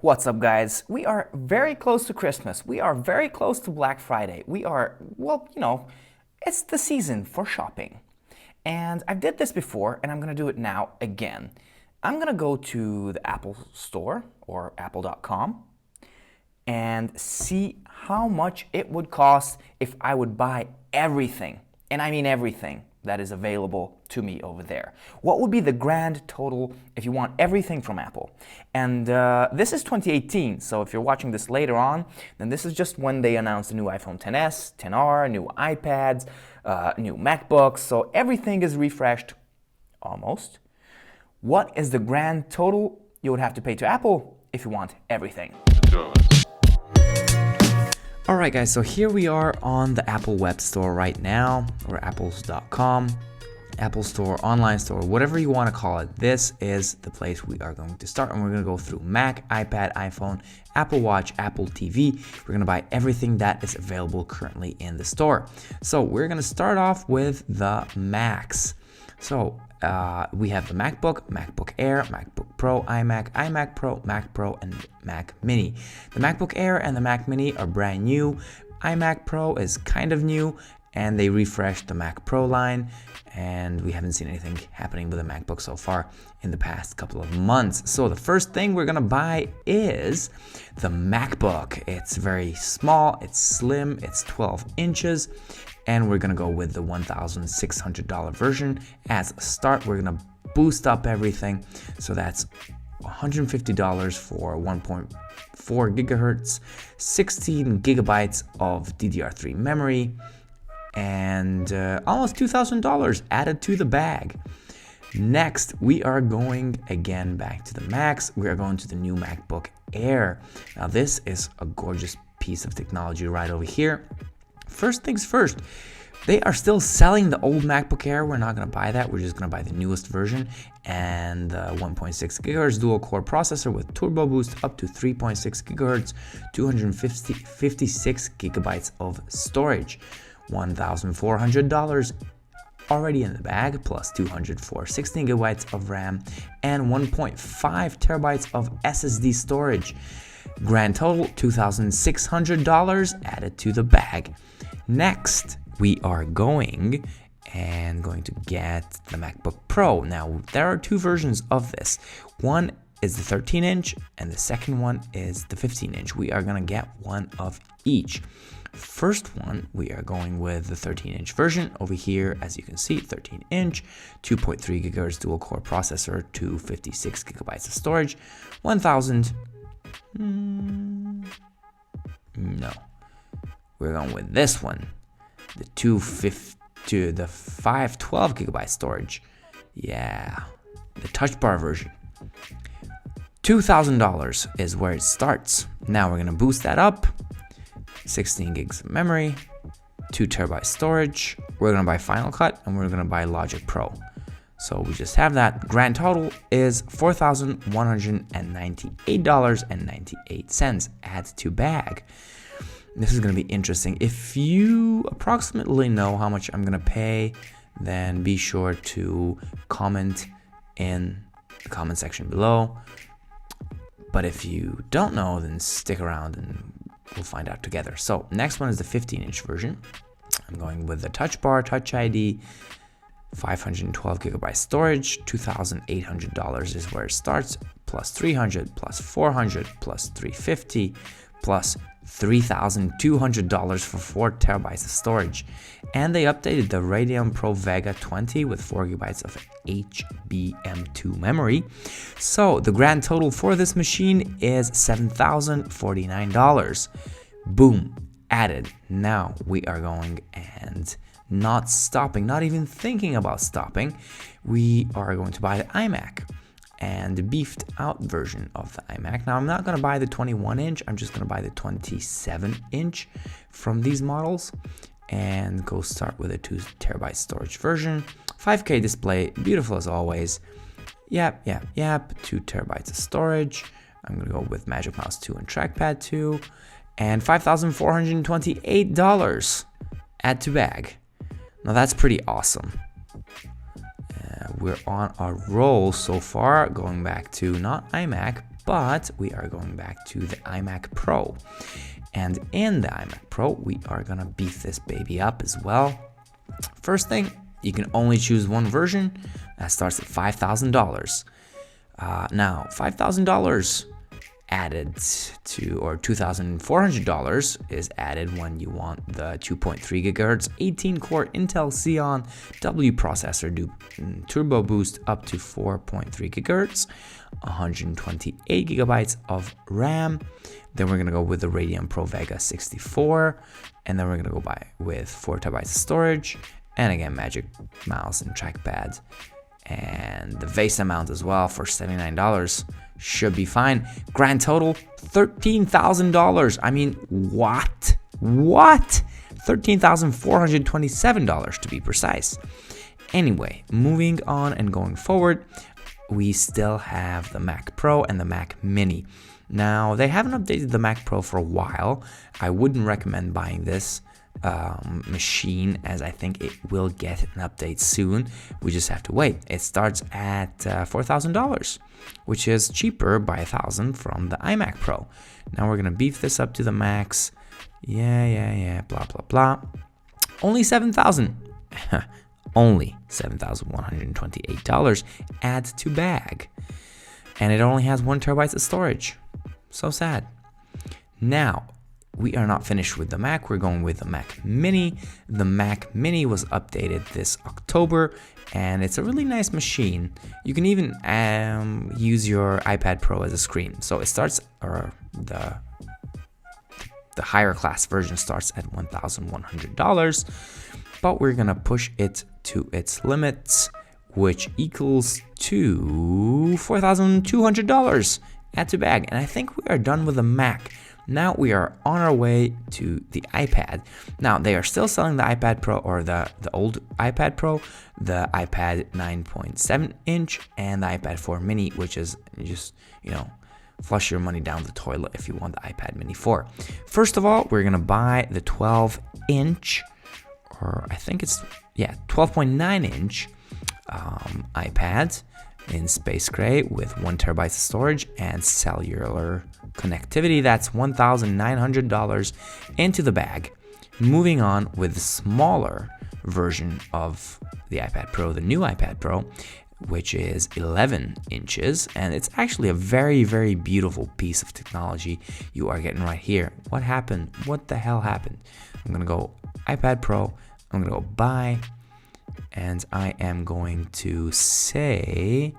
What's up, guys? We are very close to Christmas. We are very close to Black Friday. We are, well, it's the season for shopping. And I did this before, and I'm going to do it now again. I'm going to go to the Apple Store, or apple.com, and see how much it would cost if I would buy everything, and I mean everything, that is available to me over there. What would be the grand total if you want everything from Apple? And this is 2018, so if you're watching this later on, then this is just when they announced the new iPhone XS, XR, new iPads, new MacBooks, so everything is refreshed, almost. What is the grand total you would have to pay to Apple if you want everything? Alright guys, so here we are on the Apple web store right now, or apples.com, Apple Store, online store, whatever you want to call it. This is the place we are going to start, and we're going to go through Mac, iPad, iPhone, Apple Watch, Apple TV. We're going to buy everything that is available currently in the store. So we're going to start off with the Macs. So we have the MacBook, MacBook Air, MacBook Pro, iMac, iMac Pro, Mac Pro, and Mac Mini. The MacBook Air and the Mac Mini are brand new. iMac Pro is kind of new, and they refreshed the Mac Pro line, and we haven't seen anything happening with the MacBook so far in the past couple of months. So the first thing we're gonna buy is the MacBook. It's very small, it's slim, it's 12 inches, and we're gonna go with the $1,600 version. As a start, we're gonna boost up everything, so that's $150 for 1.4 gigahertz, 16 gigabytes of DDR3 memory, and almost $2,000 added to the bag. Next, we are going again back to the Macs. We are going to the new MacBook Air. Now this is a gorgeous piece of technology right over here. First things first, they are still selling the old MacBook Air. We're not going to buy that. We're just going to buy the newest version, and the 1.6 gigahertz dual core processor with turbo boost up to 3.6 gigahertz, 256 gigabytes of storage, $1,400 already in the bag, plus 200 for 16 gigabytes of RAM and 1.5 terabytes of SSD storage. Grand total $2,600 added to the bag. Next, we are going to get the MacBook Pro. Now, there are two versions of this. One is the 13-inch, and the second one is the 15-inch. We are going to get one of each. First one, we are going with the 13-inch version. Over here, as you can see, 13-inch, 2.3 gigahertz dual core processor, 256 gigabytes of storage, 1,000. No, we're going with this one, the 512 gigabyte storage. Yeah, the touch bar version. $2,000 is where it starts. Now we're gonna boost that up. 16 gigs of memory, 2 terabyte storage. We're gonna buy Final Cut, and we're gonna buy Logic Pro. So we just have that. Grand total is $4,198.98 add to bag. This is gonna be interesting. If you approximately know how much I'm gonna pay, then be sure to comment in the comment section below. But if you don't know, then stick around and we'll find out together. So next one is the 15-inch version. I'm going with the Touch Bar, Touch ID, 512 gigabyte storage, $2,800 is where it starts, plus 300, plus 400, plus 350, plus $3,200 for 4 terabytes of storage. And they updated the Radeon Pro Vega 20 with 4 gigabytes of HBM2 memory. So the grand total for this machine is $7,049. Boom, added. Now we are going and not stopping, not even thinking about stopping. We are going to buy the iMac and the beefed out version of the iMac. Now I'm not going to buy the 21-inch, I'm just going to buy the 27-inch from these models and go start with a 2 terabyte storage version. 5K display, beautiful as always. Yep, 2 terabytes of storage. I'm going to go with Magic Mouse 2 and Trackpad 2, and $5,428 add to bag. Now that's pretty awesome. We're on a roll so far, going back to not iMac, but we are going back to the iMac Pro. And in the iMac Pro, we are gonna beef this baby up as well. First thing, you can only choose one version. That starts at $5,000. Now, $5,000 added to, or $2,400 is added when you want the 2.3 gigahertz 18-core Intel Xeon W processor turbo boost up to 4.3 gigahertz, 128 gigabytes of RAM. Then we're gonna go with the Radeon Pro Vega 64, and then we're gonna go with 4 terabytes of storage, and again, Magic Mouse and trackpad. And the VESA mount as well for $79 should be fine. Grand total, $13,000. I mean, what? $13,427 to be precise. Anyway, moving on and going forward, we still have the Mac Pro and the Mac Mini. Now, they haven't updated the Mac Pro for a while. I wouldn't recommend buying this machine, as I think it will get an update soon. We just have to wait. It starts at $4,000, which is cheaper by $1,000 from the iMac Pro. Now we're gonna beef this up to the max. Yeah, blah blah blah. Only $7,000. Only $7,128 add to bag, and it only has 1 terabyte of storage. So sad. Now, we are not finished with the Mac. We're going with the Mac Mini. The Mac Mini was updated this October, and it's a really nice machine. You can even use your iPad Pro as a screen. So it starts, or the higher class version starts at $1,100, but we're gonna push it to its limits, which equals to $4,200 add to bag. And I think we are done with the Mac. Now we are on our way to the iPad. Now they are still selling the iPad Pro, or the old iPad Pro, the iPad 9.7 inch, and the iPad 4 mini, which is just, flush your money down the toilet if you want the iPad mini 4. First of all, we're gonna buy the 12 inch, or I think it's, 12.9 inch iPad in space gray with 1 terabyte of storage and cellular connectivity. That's $1,900 into the bag. Moving on with the smaller version of the iPad Pro, the new iPad Pro, which is 11 inches, and it's actually a very, very beautiful piece of technology you are getting right here. What happened? What the hell happened? I'm gonna go iPad Pro, I'm gonna go buy, and I am going to say,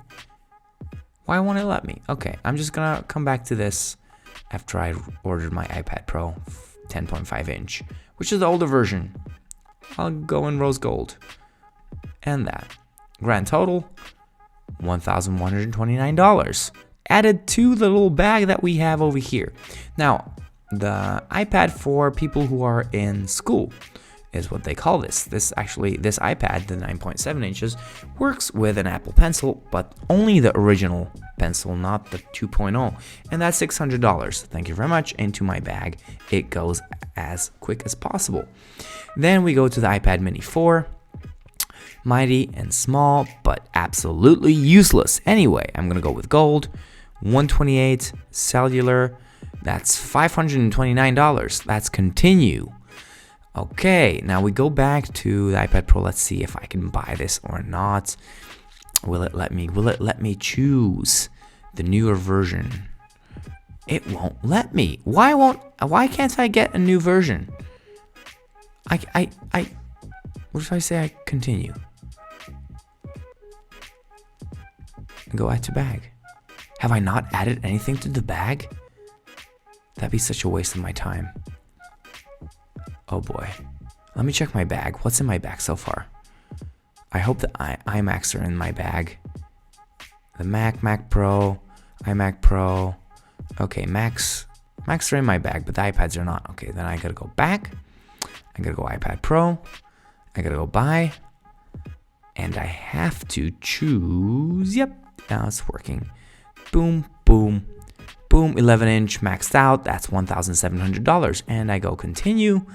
why won't it let me? Okay, I'm just gonna come back to this after I ordered my iPad Pro 10.5 inch, which is the older version. I'll go in rose gold. And that. Grand total, $1,129 added to the little bag that we have over here. Now, the iPad for people who are in school is what they call this. This iPad, the 9.7 inches, works with an Apple Pencil, but only the original pencil, not the 2.0, and that's $600. Thank you very much. Into my bag it goes as quick as possible. Then we go to the iPad Mini 4. Mighty and small, but absolutely useless. Anyway, I'm gonna go with gold, 128 cellular. That's $529. That's continue. Okay, now we go back to the iPad Pro. Let's see if I can buy this or not. Will it let me? Will it let me choose the newer version? It won't let me. Why can't I get a new version? What if I say I continue? And go add to bag. Have I not added anything to the bag? That'd be such a waste of my time. Oh boy. Let me check my bag. What's in my bag so far? I hope the iMacs are in my bag. The Mac Pro, iMac Pro. Okay, Macs are in my bag, but the iPads are not. Okay, then I gotta go back. I gotta go iPad Pro. I gotta go buy. And I have to choose. Yep, now it's working. Boom, boom, boom. 11 inch maxed out. That's $1,700. And I go continue.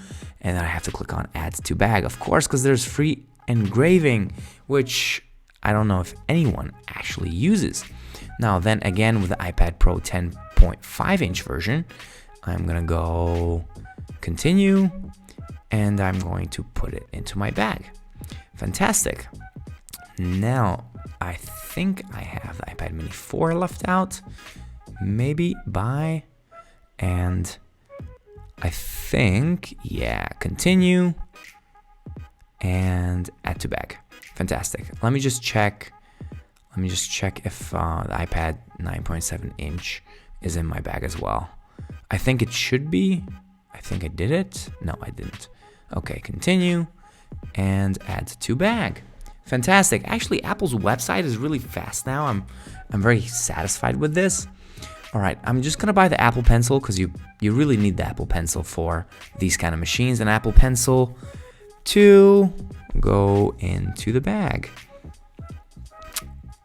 And then I have to click on add to bag, of course, because there's free engraving, which I don't know if anyone actually uses. Now then again with the iPad Pro 10.5 inch version, I'm gonna go continue, and I'm going to put it into my bag. Fantastic. Now I think I have the iPad mini 4 left out. Maybe buy, and I think, yeah, continue and add to bag. Fantastic. Let me just check if the iPad 9.7 inch is in my bag as well. I think it should be. I think I did it. No, I didn't. Okay, continue and add to bag. Fantastic. Actually, Apple's website is really fast now. I'm very satisfied with this. All right, I'm just gonna buy the Apple Pencil because you really need the Apple Pencil for these kind of machines. An Apple Pencil to go into the bag.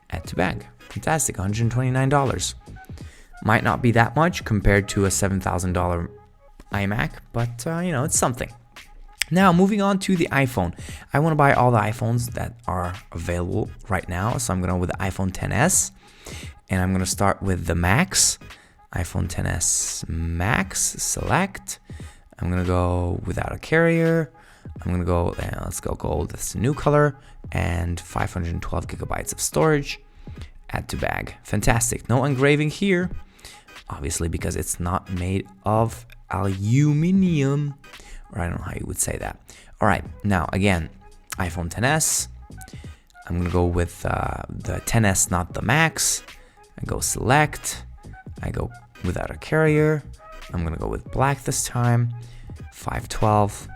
Add to bag. Fantastic, $129. Might not be that much compared to a $7,000 iMac, but it's something. Now, moving on to the iPhone. I want to buy all the iPhones that are available right now. So I'm going to go with the iPhone XS. And I'm going to start with the Max. iPhone XS Max. Select. I'm going to go without a carrier. I'm going to go, let's go gold. That's a new color. And 512 gigabytes of storage. Add to bag. Fantastic. No engraving here. Obviously, because it's not made of aluminum. Or I don't know how you would say that. All right, now again, iPhone XS. I'm gonna go with the XS, not the Max. I go select. I go without a carrier. I'm gonna go with black this time. 512,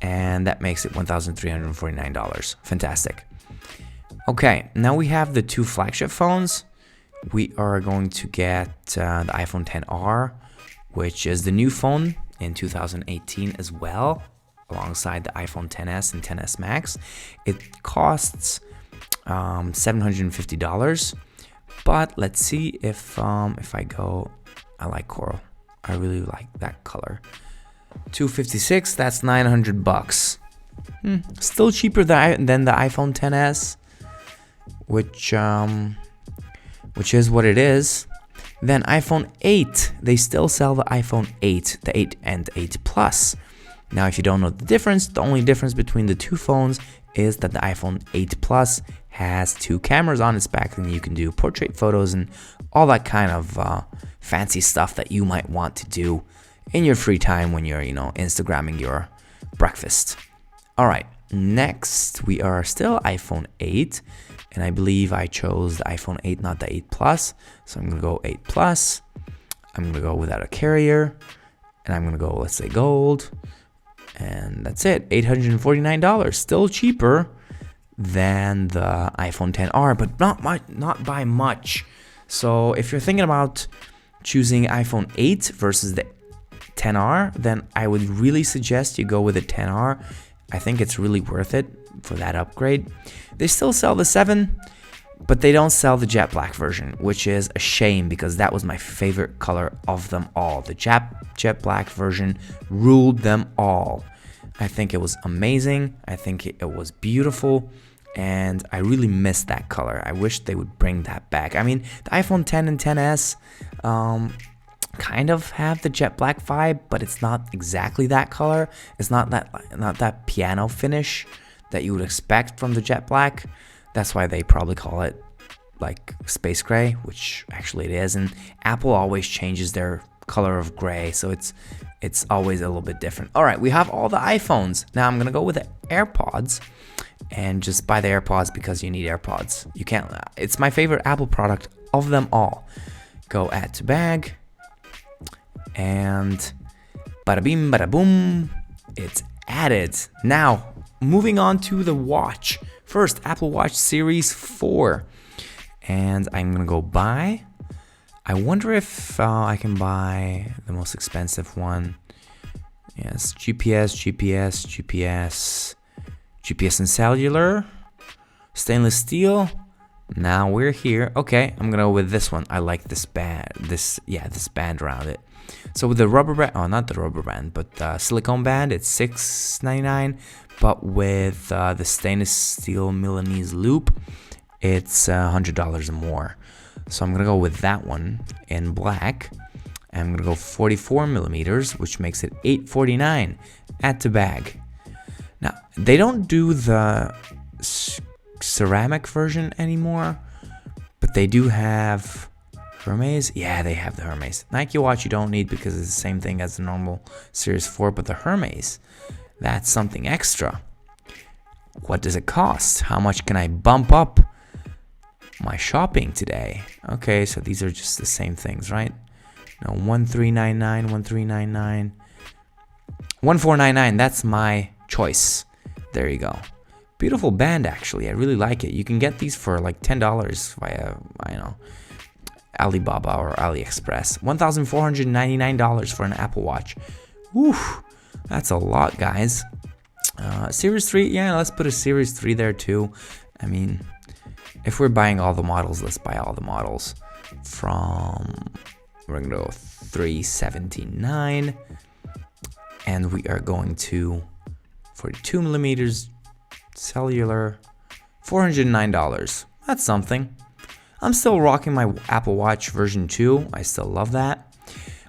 and that makes it $1,349. Fantastic. Okay, now we have the two flagship phones. We are going to get the iPhone XR, which is the new phone in 2018 as well, alongside the iPhone XS and XS Max. It costs $750, but let's see if I go. I like coral. I really like that color. $256. That's $900. Still cheaper than the iPhone XS, which is what it is. Then iPhone 8, they still sell the iPhone 8, the 8 and 8 Plus. Now, if you don't know the difference, the only difference between the two phones is that the iPhone 8 Plus has two cameras on its back, and you can do portrait photos and all that kind of fancy stuff that you might want to do in your free time when you're, Instagramming your breakfast. All right, next we are still iPhone 8. And I believe I chose the iPhone 8, not the 8 Plus. So I'm going to go 8 Plus. I'm going to go without a carrier. And I'm going to go, let's say, gold. And that's it. $849. Still cheaper than the iPhone XR, but not by much. So if you're thinking about choosing iPhone 8 versus the XR, then I would really suggest you go with the XR. I think it's really worth it for that upgrade. They still sell the 7, but they don't sell the jet black version, which is a shame because that was my favorite color of them all. The jet black version ruled them all. I think it was amazing. I think it was beautiful, and I really miss that color. I wish they would bring that back. I mean, the iPhone X and XS kind of have the jet black vibe, but it's not exactly that color. It's not that piano finish that you would expect from the jet black. That's why they probably call it like space gray, which actually it is. And Apple always changes their color of gray, so it's always a little bit different. All right, we have all the iPhones. Now I'm gonna go with the AirPods and just buy the AirPods because you need AirPods. You can't. It's my favorite Apple product of them all. Go add to bag, and bada bing, bada boom, it's added. Now, moving on to the watch. First, Apple Watch Series 4. And I'm going to go buy. I wonder if I can buy the most expensive one. Yes, GPS and cellular. Stainless steel. Now we're here. Okay, I'm going to go with this one. I like this band. This band around it. So with the rubber band, not the rubber band, but the silicone band, it's $6.99. But with the stainless steel Milanese loop, it's $100 more. So I'm gonna go with that one in black. And I'm gonna go 44 millimeters, which makes it $849. Add to bag. Now they don't do the ceramic version anymore, but they do have Hermes. Yeah, they have the Hermes. Nike watch you don't need because it's the same thing as the normal Series 4, but the Hermes, that's something extra. What does it cost? How much can I bump up my shopping today? Okay, so these are just the same things, right? No, 1399, 1399, 1499. That's my choice. There you go. Beautiful band, actually. I really like it. You can get these for like $10 via, I don't know, Alibaba or AliExpress. $1,499 for an Apple Watch. Whew, that's a lot, guys. Series 3, yeah, let's put a Series 3 there too. I mean, if we're buying all the models, let's buy all the models. We're gonna go 379, and we are going to 42 millimeters cellular, $409. That's something. I'm still rocking my Apple Watch version 2. I still love that.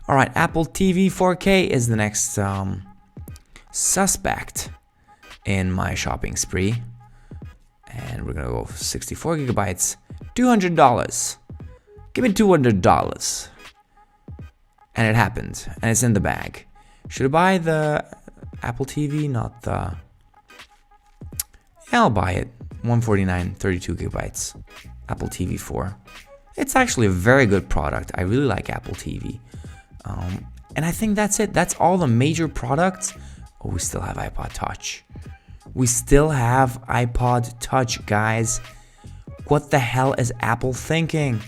All right, Apple TV 4K is the next suspect in my shopping spree. And we're gonna go 64 gigabytes, $200. Give me $200. And it happened, and it's in the bag. Should I buy the Apple TV, not the... Yeah, I'll buy it. $149, 32 gigabytes. Apple TV 4. It's actually a very good product. I really like Apple TV. And I think that's it. That's all the major products. Oh, we still have iPod Touch. We still have iPod Touch, guys. What the hell is Apple thinking?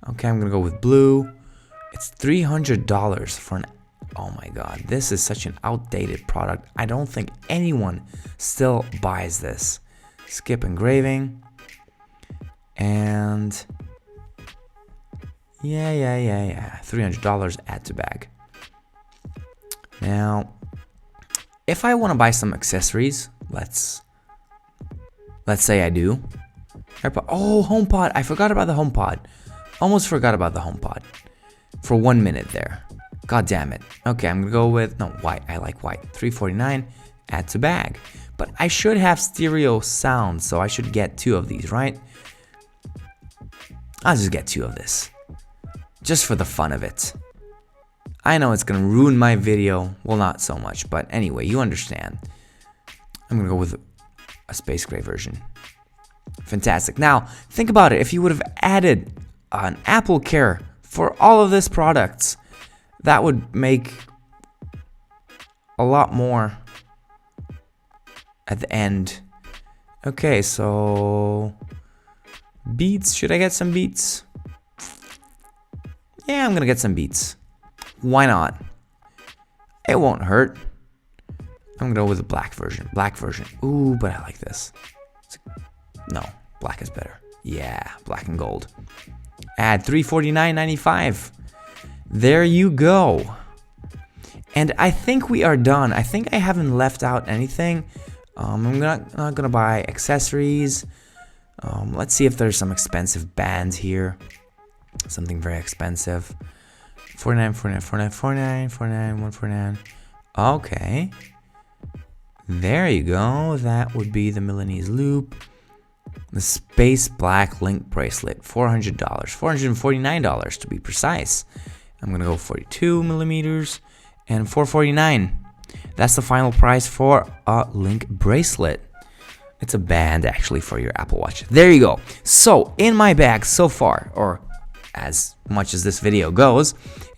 Okay, I'm gonna go with blue. It's $300 for an... Oh my god, this is such an outdated product. I don't think anyone still buys this. Skip engraving. And... Yeah. $300, add to bag. Now, if I want to buy some accessories, let's say I do. Oh, HomePod. I forgot about the HomePod. Almost forgot about the HomePod. For 1 minute there. God damn it. Okay, I'm gonna go with white. I like white. $349. Add to bag. But I should have stereo sound, so I should get 2 of these, right? I'll just get 2 of this. Just for the fun of it. I know it's gonna ruin my video. Well, not so much, but anyway, you understand. I'm gonna go with a space gray version. Fantastic. Now, think about it. If you would have added an Apple Care for all of these products, that would make a lot more at the end. Okay, so Beats. Should I get some Beats? Yeah, I'm gonna get some Beats. Why not? It won't hurt. I'm gonna go with the black version. Black version. Ooh, but I like this. No, black is better. Yeah, black and gold. Add $349.95. There you go. And I think we are done. I think I haven't left out anything. I'm not gonna buy accessories. Let's see if there's some expensive bands here. Something very expensive. $49. Okay. There you go. That would be the Milanese loop. The space black link bracelet. $400. $449 to be precise. I'm gonna go 42 millimeters and $449. That's the final price for a link bracelet. It's a band actually for your Apple Watch. There you go. So in my bag so far, or as much as this video goes,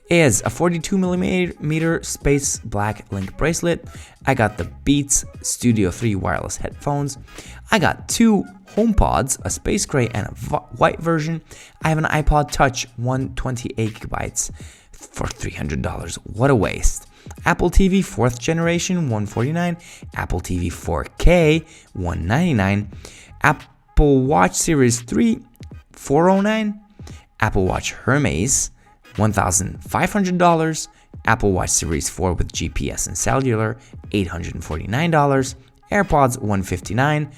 is a 42 millimeter space black link bracelet. I got the Beats Studio 3 wireless headphones. I got 2 HomePods, a space gray and a white version. I have an iPod Touch 128 gigabytes for $300. What a waste. Apple TV 4th generation $149. Apple TV 4K $199. Apple Watch Series 3 $409. Apple Watch Hermes $1,500. Apple Watch Series 4 with GPS and cellular $849. AirPods $159.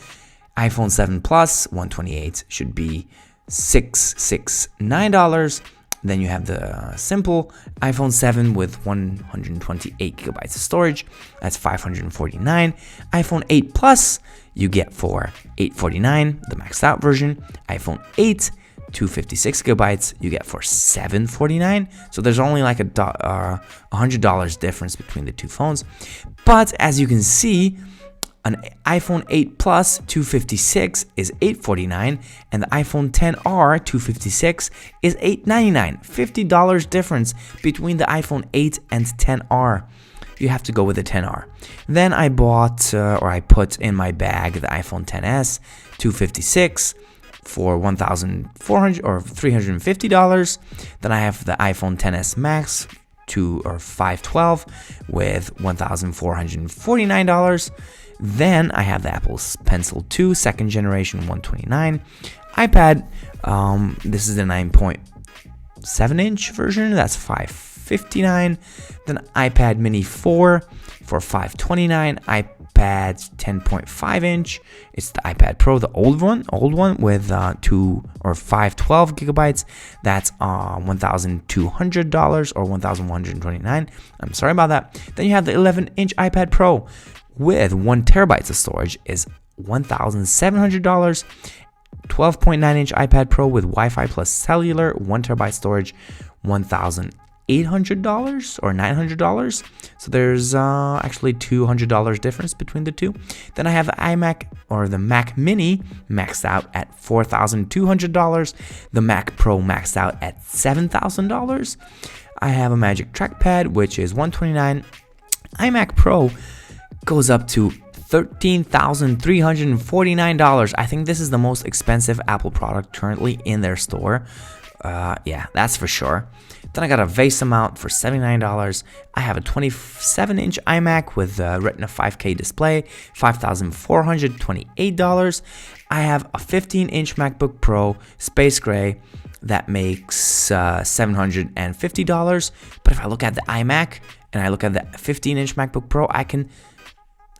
iPhone 7 Plus 128 should be $669. Then you have the simple iPhone 7 with 128 gigabytes of storage. That's $549. iPhone 8 Plus you get for $849, the maxed out version. iPhone 8 256 gigabytes you get for $749. So there's only like $100 difference between the two phones. But as you can see, an iPhone 8 Plus 256 is $849, and the iPhone XR 256 is $899. $50 difference between the iPhone 8 and 10R. You have to go with the 10R. Then I bought, or I put in my bag, the iPhone XS 256 for $1,400 or $350. Then I have the iPhone XS Max 512 with $1,449. Then I have the Apple Pencil 2 second generation 129. iPad, this is the 9.7 inch version, that's $559. Then iPad Mini 4 for $529. iPad 10.5 inch, it's the iPad Pro, the old one with 512 gigabytes. That's $1,200 or $1,129. I'm sorry about that. Then you have the 11 inch iPad Pro with 1 terabyte of storage is $1,700. 12.9 inch iPad Pro with Wi-Fi plus cellular, 1 terabyte storage, $1,800 or $900. So there's actually $200 difference between the two. Then I have the iMac or the Mac Mini maxed out at $4,200. The Mac Pro maxed out at $7,000. I have a Magic Trackpad, which is $129. iMac Pro goes up to $13,349. I think this is the most expensive Apple product currently in their store. Yeah, that's for sure. Then I got a Vasa mount for $79. I have a 27-inch iMac with a Retina 5K display, $5,428. I have a 15-inch MacBook Pro Space Gray that makes $750. But if I look at the iMac and I look at the 15-inch MacBook Pro,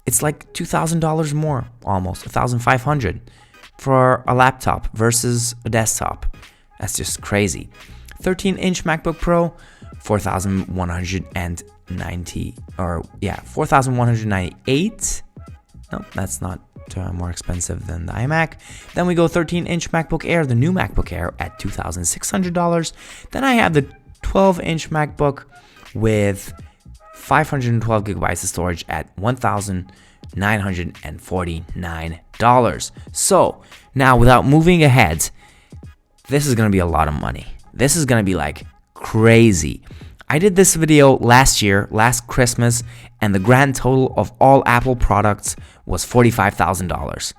it's like $2,000 more, almost $1,500 for a laptop versus a desktop. That's just crazy. 13-inch MacBook Pro, $4,198. No, that's not more expensive than the iMac. Then we go 13-inch MacBook Air, the new MacBook Air at $2,600. Then I have the 12-inch MacBook with 512 gigabytes of storage at $1,949. So now, without moving ahead, this is going to be a lot of money. This is going to be like crazy. I did this video last Christmas, and the grand total of all Apple products was $45,000.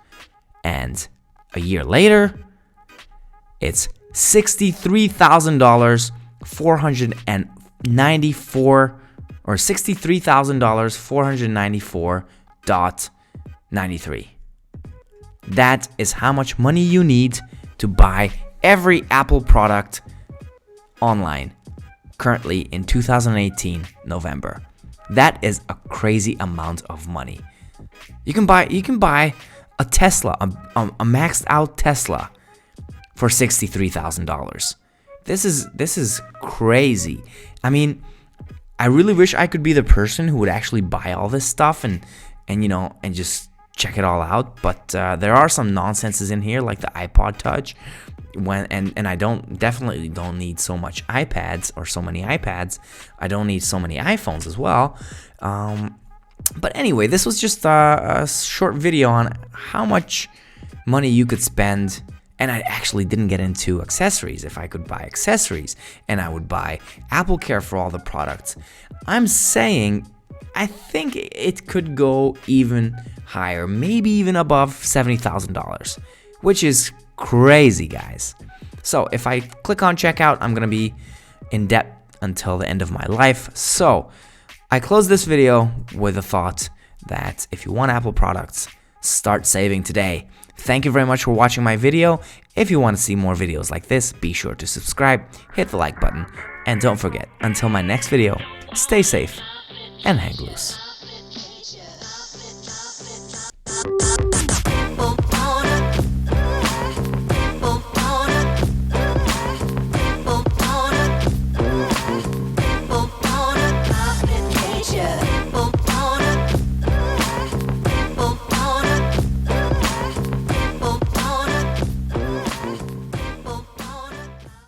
And a year later, it's $63,000, $494 or $63,494.93. That is how much money you need to buy every Apple product online currently in 2018 November. That is a crazy amount of money. You can buy a Tesla, a maxed out Tesla for $63,000. This is crazy. I mean, I really wish I could be the person who would actually buy all this stuff and just check it all out. But there are some nonsenses in here, like the iPod Touch. And I definitely don't need so much iPads or so many iPads. I don't need so many iPhones as well. But anyway, this was just a short video on how much money you could spend. And I actually didn't get into accessories. If I could buy accessories and I would buy Apple Care for all the products, I'm saying I think it could go even higher, maybe even above $70,000, which is crazy, guys. So if I click on checkout, I'm gonna be in debt until the end of my life. So I close this video with a thought that if you want Apple products, start saving today. Thank you very much for watching my video. If you want to see more videos like this, be sure to subscribe, hit the like button, and don't forget, until my next video, stay safe and hang loose.